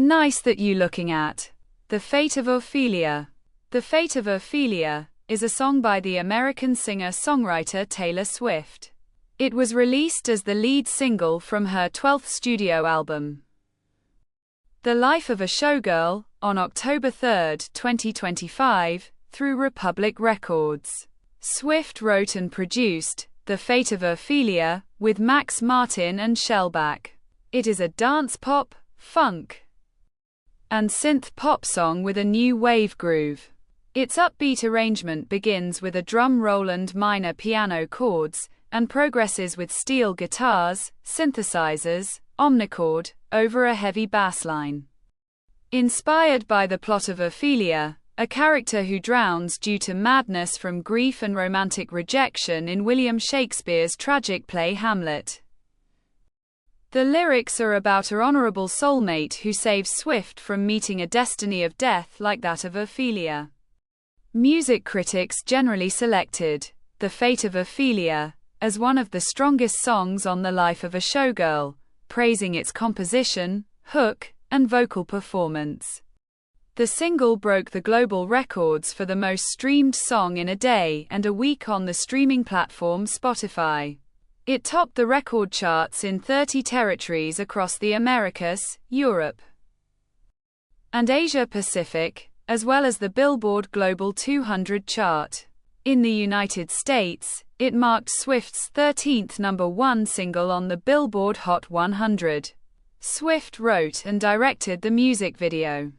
Nice that you looking at. The Fate of Ophelia. The Fate of Ophelia is a song by the American singer-songwriter Taylor Swift. It was released as the lead single from her 12th studio album, The Life of a Showgirl, on October 3, 2025, through Republic Records. Swift wrote and produced The Fate of Ophelia with Max Martin and Shellback. It is a dance pop, funk, and synth pop song with a new wave groove. Its upbeat arrangement begins with a drum roll and minor piano chords, and progresses with steel guitars, synthesizers, omnichord, over a heavy bass line. Inspired by the plot of Ophelia, a character who drowns due to madness from grief and romantic rejection in William Shakespeare's tragic play Hamlet. The lyrics are about an honorable soulmate who saves Swift from meeting a destiny of death like that of Ophelia. Music critics generally selected The Fate of Ophelia as one of the strongest songs on The Life of a Showgirl, praising its composition, hook, and vocal performance. The single broke the global records for the most streamed song in a day and a week on the streaming platform Spotify. It topped the record charts in 30 territories across the Americas, Europe, and Asia Pacific, as well as the Billboard Global 200 chart. In the United States, it marked Swift's 13th #1 single on the Billboard Hot 100. Swift wrote and directed the music video,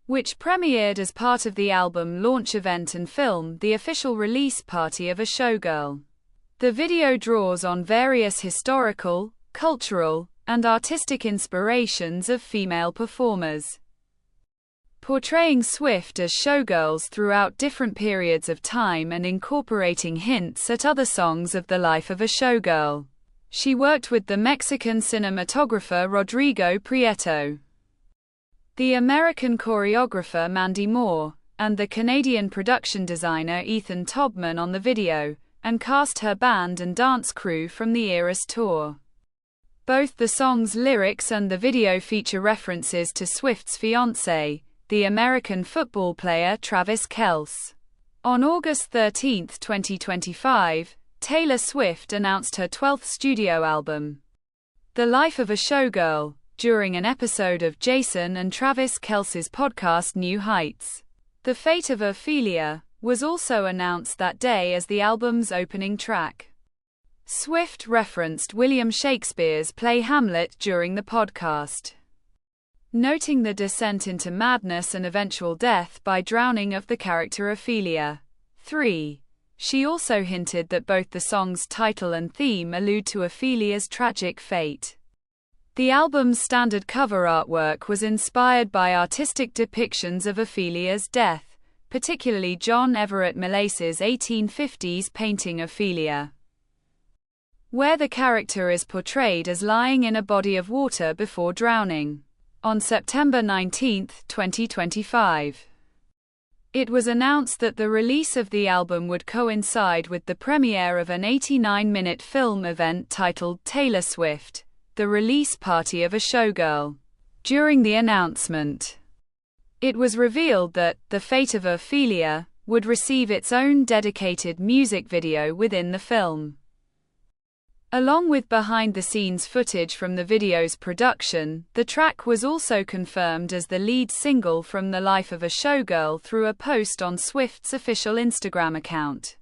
which premiered as part of the album launch event and filmed the official release party of A Showgirl. The video draws on various historical, cultural, and artistic inspirations of female performers, portraying Swift as showgirls throughout different periods of time and incorporating hints at other songs of the life of a showgirl. She worked with the Mexican cinematographer Rodrigo Prieto, the American choreographer Mandy Moore, and the Canadian production designer Ethan Tobman on the video, and cast her band and dance crew from the Eras tour. Both the song's lyrics and the video feature references to Swift's fiancé, the American football player Travis Kelce. On August 13, 2025, Taylor Swift announced her 12th studio album, The Life of a Showgirl, during an episode of Jason and Travis Kelce's podcast New Heights. The Fate of Ophelia was also announced that day as the album's opening track. Swift referenced William Shakespeare's play Hamlet during the podcast, noting the descent into madness and eventual death by drowning of the character Ophelia. 3. She also hinted that both the song's title and theme allude to Ophelia's tragic fate. The album's standard cover artwork was inspired by artistic depictions of Ophelia's death, particularly John Everett Millace's 1850s painting Ophelia, where the character is portrayed as lying in a body of water before drowning. On September 19, 2025, it was announced that the release of the album would coincide with the premiere of an 89-minute film event titled Taylor Swift, The Release Party of a Showgirl. During the announcement, it was revealed that The Fate of Ophelia would receive its own dedicated music video within the film. Along with behind-the-scenes footage from the video's production, the track was also confirmed as the lead single from The Life of a Showgirl through a post on Swift's official Instagram account.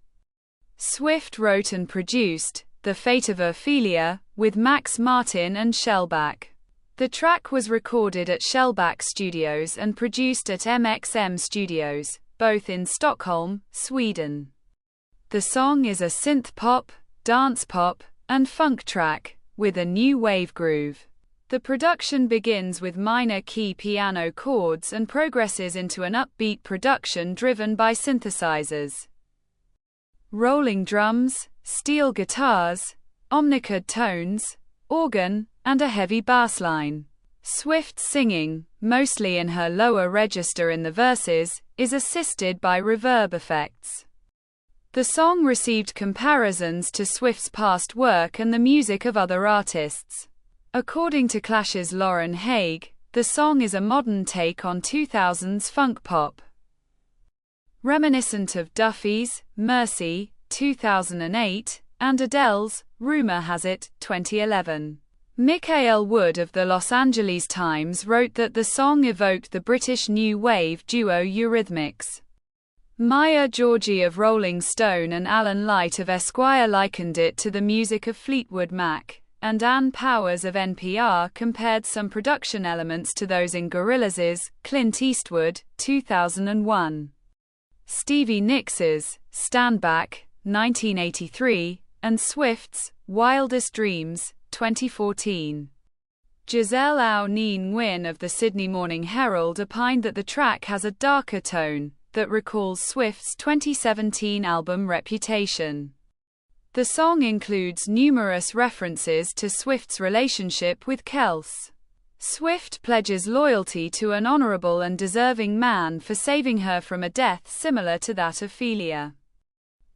Swift wrote and produced The Fate of Ophelia with Max Martin and Shellback. The track was recorded at Shellback Studios and produced at MXM Studios, both in Stockholm, Sweden. The song is a synth pop, dance pop, and funk track, with a new wave groove. The production begins with minor key piano chords and progresses into an upbeat production driven by synthesizers, rolling drums, steel guitars, omnichord tones, organ, and a heavy bass line. Swift's singing, mostly in her lower register in the verses, is assisted by reverb effects. The song received comparisons to Swift's past work and the music of other artists. According to Clash's Lauren Haig, The song is a modern take on 2000s funk pop. Reminiscent of Duffy's Mercy, 2008, and Adele's Rumor Has It, 2011. Michael Wood of the Los Angeles Times wrote that the song evoked the British new wave duo Eurythmics. Maya Georgi of Rolling Stone and Alan Light of Esquire likened it to the music of Fleetwood Mac, and Ann Powers of NPR compared some production elements to those in Gorillaz's Clint Eastwood, 2001. Stevie Nicks' Stand Back, 1983, and Swift's Wildest Dreams, 2014. Giselle Au Nien Nguyen of the Sydney Morning Herald opined that the track has a darker tone that recalls Swift's 2017 album Reputation. The song includes numerous references to Swift's relationship with Kels. Swift pledges loyalty to an honorable and deserving man for saving her from a death similar to that of Ophelia.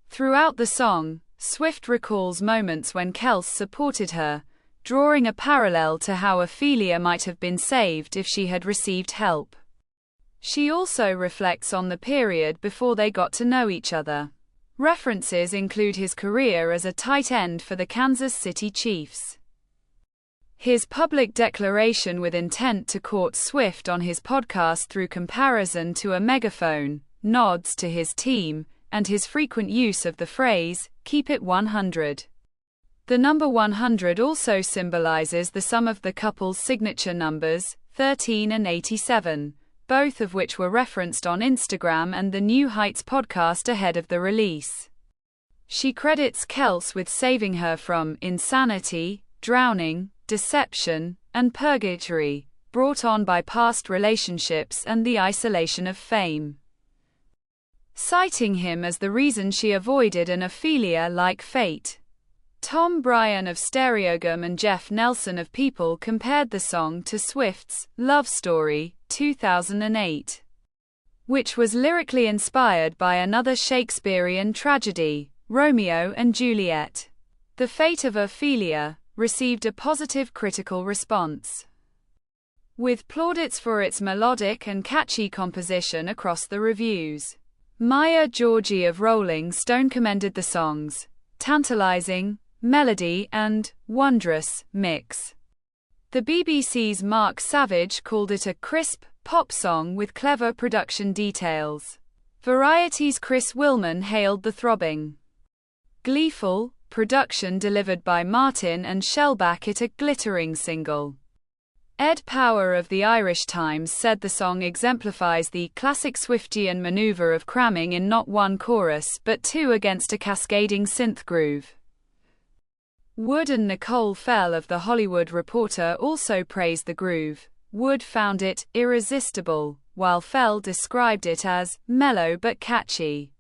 Throughout the song, Swift recalls moments when Kels supported her, drawing a parallel to how Ophelia might have been saved if she had received help. She also reflects on the period before they got to know each other. References include his career as a tight end for the Kansas City Chiefs. His public declaration with intent to court Swift on his podcast through comparison to a megaphone, nods to his team, and his frequent use of the phrase, "Keep it 100." The number 100 also symbolizes the sum of the couple's signature numbers, 13 and 87, both of which were referenced on Instagram and the New Heights podcast ahead of the release. She credits Kels with saving her from insanity, drowning, deception, and purgatory, brought on by past relationships and the isolation of fame, citing him as the reason she avoided an Ophelia-like fate. Tom Bryan of Stereogum and Jeff Nelson of People compared the song to Swift's Love Story, 2008, which was lyrically inspired by another Shakespearean tragedy, Romeo and Juliet. The Fate of Ophelia received a positive critical response, with plaudits for its melodic and catchy composition across the reviews. Maya Georgi of Rolling Stone commended the song's tantalizing melody and wondrous mix. The BBC's Mark Savage called it a crisp pop song with clever production details. Variety's Chris Willman hailed the throbbing, gleeful production delivered by Martin and Shellback it a glittering single. Ed Power of the Irish Times said the song exemplifies the classic Swiftian maneuver of cramming in not one chorus but two against a cascading synth groove. Wood and Nicole Fell of The Hollywood Reporter also praised the groove. Wood found it irresistible, while Fell described it as mellow but catchy.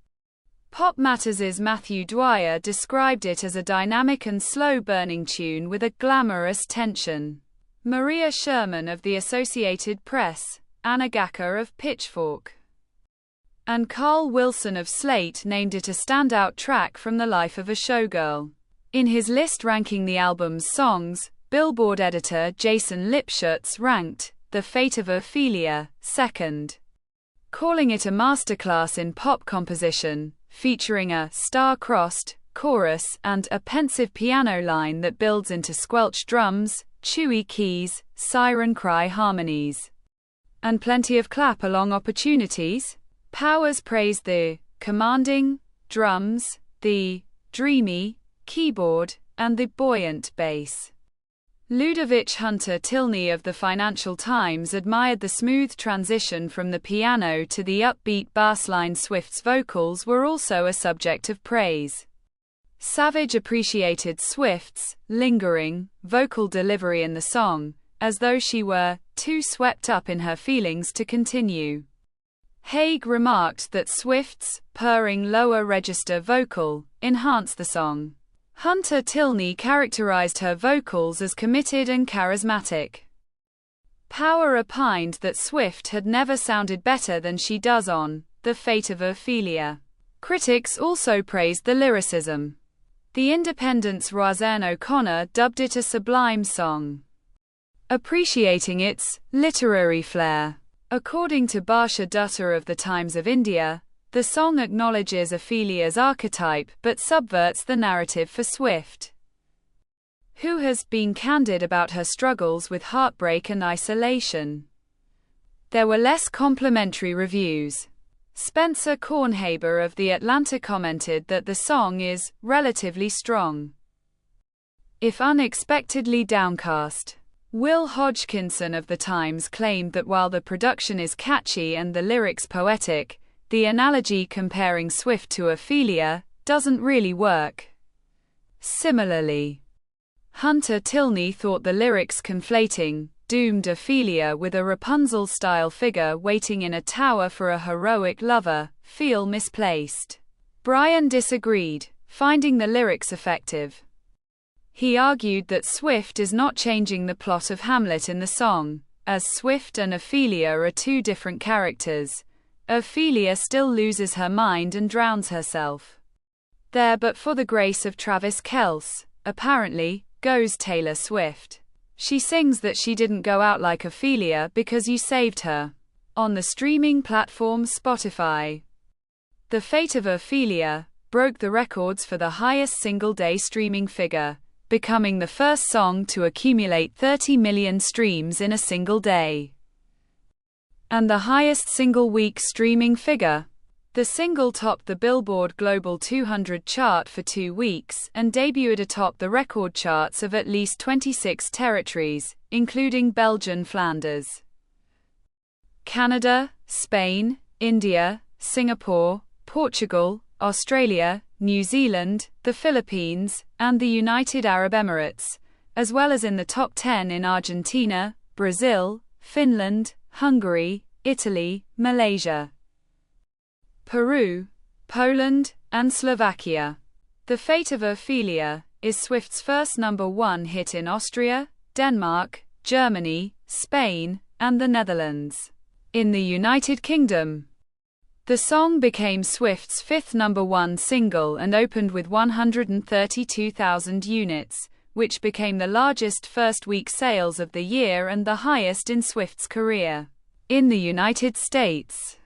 Pop Matters' Matthew Dwyer described it as a dynamic and slow-burning tune with a glamorous tension. Maria Sherman of the Associated Press, Anna Gacker of Pitchfork, and Carl Wilson of Slate named it a standout track from the life of a showgirl. In his list ranking the album's songs, Billboard editor Jason Lipschutz ranked The Fate of Ophelia second, calling it a masterclass in pop composition, featuring a star-crossed chorus and a pensive piano line that builds into squelched drums, chewy keys, siren cry harmonies, and plenty of clap-along opportunities. Powers praised the commanding drums, the dreamy keyboard, and the buoyant bass. Ludovic Hunter Tilney of the Financial Times admired the smooth transition from the piano to the upbeat bassline. Swift's vocals were also a subject of praise. Savage appreciated Swift's lingering vocal delivery in the song, as though she were too swept up in her feelings to continue. Haig remarked that Swift's purring lower register vocal enhanced the song. Hunter Tilney characterized her vocals as committed and charismatic. Power opined that Swift had never sounded better than she does on The Fate of Ophelia. Critics also praised the lyricism. The Independent's Roisin O'Connor dubbed it a sublime song. appreciating its literary flair. According to Barsha Dutta of the Times of India, the song acknowledges Ophelia's archetype but subverts the narrative for Swift, who has been candid about her struggles with heartbreak and isolation. There were less complimentary reviews. Spencer Kornhaber of The Atlanta commented that the song is relatively strong, if unexpectedly downcast. Will Hodgkinson of The Times claimed that while the production is catchy and the lyrics poetic, the analogy comparing Swift to Ophelia doesn't really work. Similarly, Hunter Tilney thought the lyrics conflating doomed Ophelia with a Rapunzel-style figure waiting in a tower for a heroic lover feel misplaced. Bryan disagreed, finding the lyrics effective. He argued that Swift is not changing the plot of Hamlet in the song, as Swift and Ophelia are two different characters. Ophelia still loses her mind and drowns herself there, but for the grace of Travis Kelce, apparently, goes Taylor Swift. She sings that she didn't go out like Ophelia because you saved her. On the streaming platform Spotify, The Fate of Ophelia broke the records for the highest single-day streaming figure, becoming the first song to accumulate 30 million streams in a single day, and the highest single-week streaming figure. The single topped the Billboard Global 200 chart for 2 weeks and debuted atop the record charts of at least 26 territories, including Belgian Flanders, Canada, Spain, India, Singapore, Portugal, Australia, New Zealand, the Philippines, and the United Arab Emirates, as well as in the top 10 in Argentina, Brazil, Finland, Hungary, Italy, Malaysia, Peru, Poland, and Slovakia. The Fate of Ophelia is Swift's first #1 hit in Austria, Denmark, Germany, Spain, and the Netherlands. In the United Kingdom, the song became Swift's fifth #1 single and opened with 132,000 units, which became the largest first-week sales of the year and the highest in Swift's career. In the United States,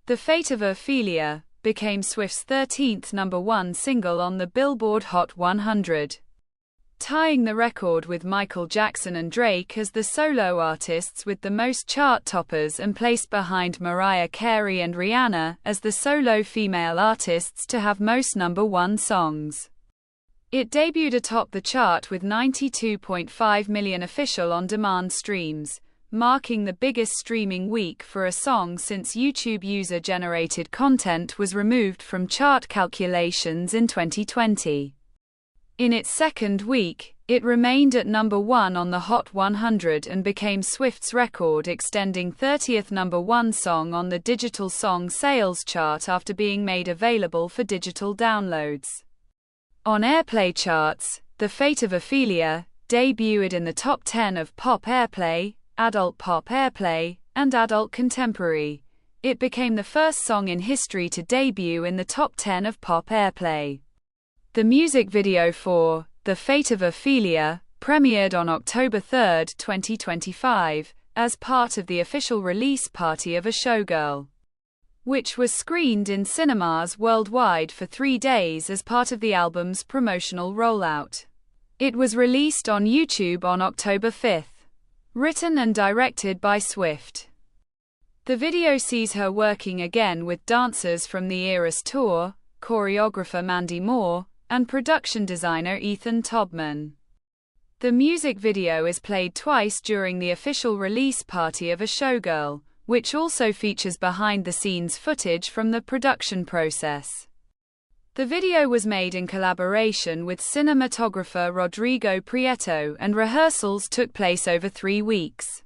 The Fate of Ophelia became Swift's 13th #1 single on the Billboard Hot 100, tying the record with Michael Jackson and Drake as the solo artists with the most chart toppers and placed behind Mariah Carey and Rihanna as the solo female artists to have most #1 songs. It debuted atop the chart with 92.5 million official on-demand streams, marking the biggest streaming week for a song since YouTube user-generated content was removed from chart calculations in 2020. In its second week, it remained at #1 on the Hot 100 and became Swift's record-extending 30th #1 song on the digital song sales chart after being made available for digital downloads. On Airplay charts, The Fate of Ophelia debuted in the top 10 of Pop Airplay, Adult Pop Airplay, and Adult Contemporary. It became the first song in history to debut in the top 10 of Pop Airplay. The music video for The Fate of Ophelia premiered on October 3, 2025, as part of the official release party of A Showgirl, which was screened in cinemas worldwide for 3 days as part of the album's promotional rollout. It was released on YouTube on October 5. Written and directed by Swift, the video sees her working again with dancers from the Eras Tour, choreographer Mandy Moore, and production designer Ethan Tobman. The music video is played twice during the official release party of A Showgirl, which also features behind-the-scenes footage from the production process. The video was made in collaboration with cinematographer Rodrigo Prieto, and rehearsals took place over 3 weeks.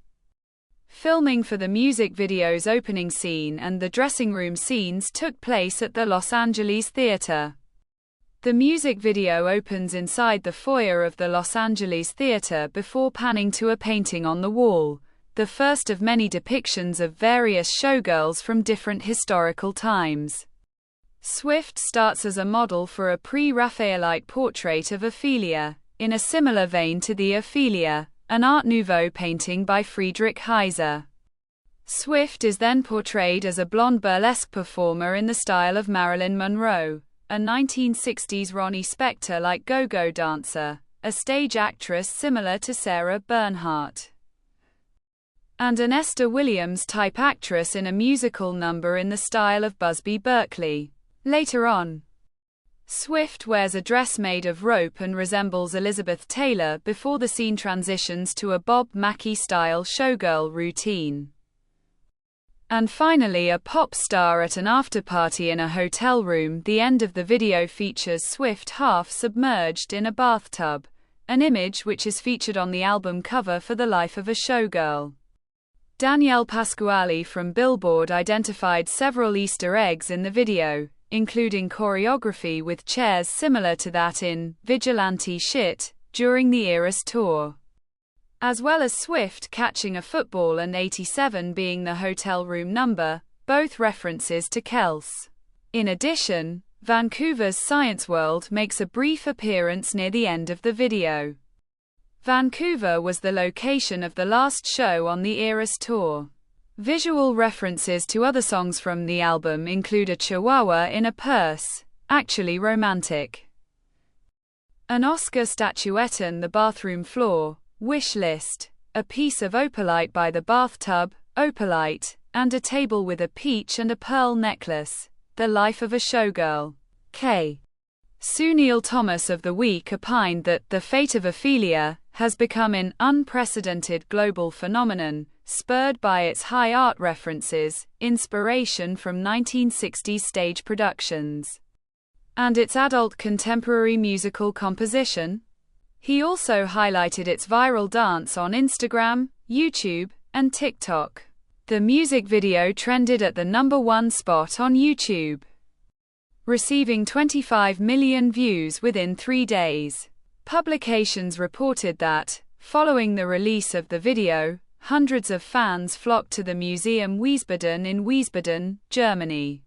Filming for the music video's opening scene and the dressing room scenes took place at the Los Angeles Theater. The music video opens inside the foyer of the Los Angeles Theater before panning to a painting on the wall, the first of many depictions of various showgirls from different historical times. Swift starts as a model for a pre-Raphaelite portrait of Ophelia, in a similar vein to the Ophelia an Art Nouveau painting by Friedrich Heiser. Swift is then portrayed as a blonde burlesque performer in the style of Marilyn Monroe, a 1960s Ronnie Spector-like go-go dancer, a stage actress similar to Sarah Bernhardt, and an Esther Williams-type actress in a musical number in the style of Busby Berkeley. Later on, Swift wears a dress made of rope and resembles Elizabeth Taylor before the scene transitions to a Bob Mackie-style showgirl routine. And finally, a pop star at an after-party in a hotel room. The end of the video features Swift half-submerged in a bathtub, an image which is featured on the album cover for The Life of a Showgirl. Danielle Pasquale from Billboard identified several Easter eggs in the video, including choreography with chairs similar to that in Vigilante Shit during the Eras tour, as well as Swift catching a football and 87 being the hotel room number, both references to Kels. In addition, Vancouver's Science World makes a brief appearance near the end of the video. Vancouver was the location of the last show on the Eras tour. Visual references to other songs from the album include a chihuahua in a purse, actually romantic, an Oscar statuette on the bathroom floor, wish list, a piece of opalite by the bathtub, opalite, and a table with a peach and a pearl necklace, The Life of a Showgirl. K. Sue Neil Thomas of The Week opined that The Fate of Ophelia has become an unprecedented global phenomenon, spurred by its high art references, inspiration from 1960s stage productions, and its adult contemporary musical composition. He also highlighted its viral dance on Instagram, YouTube, and TikTok. The music video trended at the #1 spot on YouTube, receiving 25 million views within 3 days. Publications reported that, following the release of the video, hundreds of fans flocked to the Museum Wiesbaden in Wiesbaden, Germany,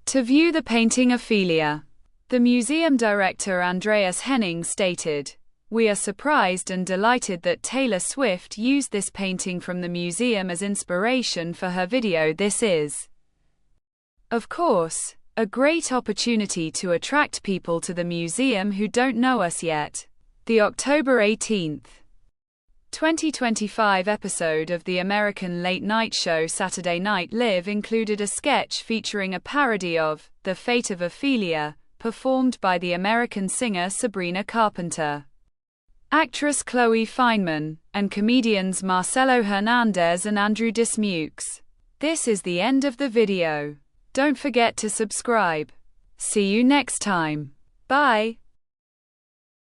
to view the painting Ophelia. The museum director Andreas Henning stated, "We are surprised and delighted that Taylor Swift used this painting from the museum as inspiration for her video. This is, of course, a great opportunity to attract people to the museum who don't know us yet." The October 18th, 2025 episode of the American late-night show Saturday Night Live included a sketch featuring a parody of The Fate of Ophelia, performed by the American singer Sabrina Carpenter, actress Chloe Fineman, and comedians Marcelo Hernandez and Andrew Dismukes. This is the end of the video. Don't forget to subscribe. See you next time. Bye.